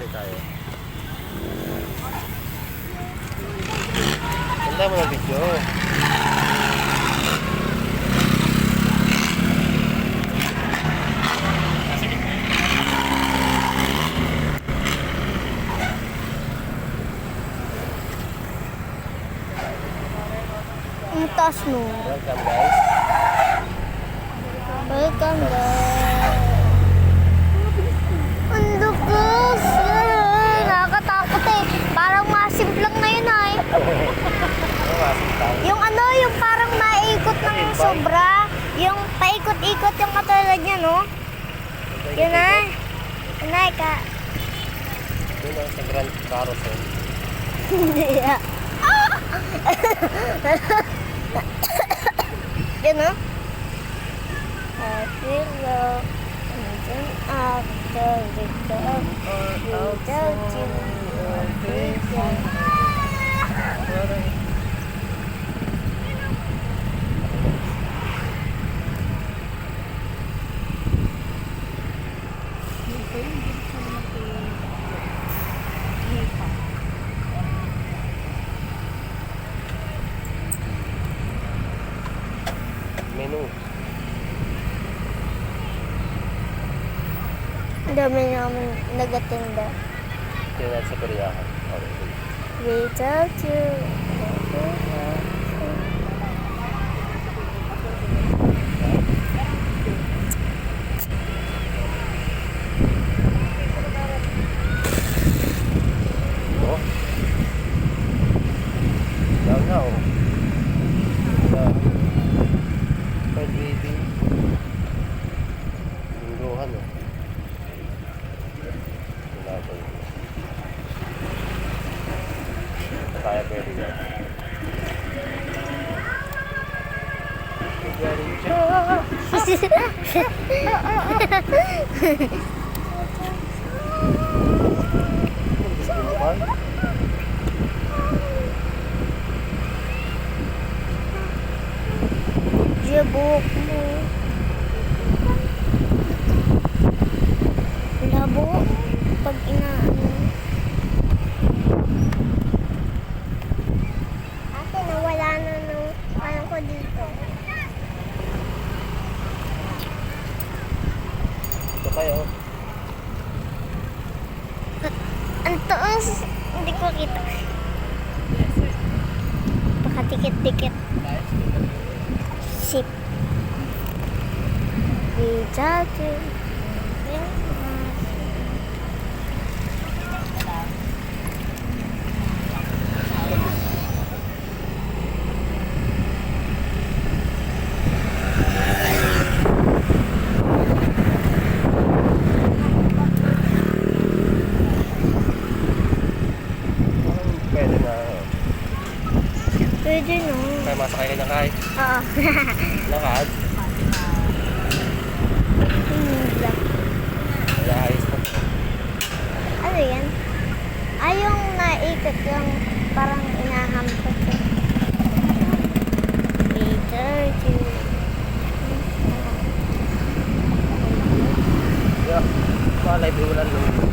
tayo. Ganda mo ng video. Ang taas mo. Welcome guys. Welcome guys. Ang lukas. Nakakatakot eh. Parang masim lang na yun ay. Yung ano, yung parang maikot ng sobra. Yung paikot-ikot yung katulad niya, no? Yun ay. Yun ay ka. Yun lang sa Grand Carousel. Hindi ah. Yun, no? I feel love. And after the love without you. Menu. Ang dami namin nagatinda. Tingnan sa Koreahan. Okay. Without you. Oh. Down na oh. Pag-ibig. Lingguhan oh. Wala ba yun? Kaya pwede yan. Gusto mo ba? Jabok mo. Labo. Pag inaano. Ate, nawala na ng ano ko dito. Ito kayo. Ang taas. Hindi ko kita. Pakatikit-tikit. Sip. Without you. Pwede na. Pwede no. Kaya masakay ka niya kahit. Oo. Lakad. Hingla. Kaya ayos na. Ano yan? Ay, yung naikot yung parang inahampas yun. Without you. Yeah. Malay, wala nung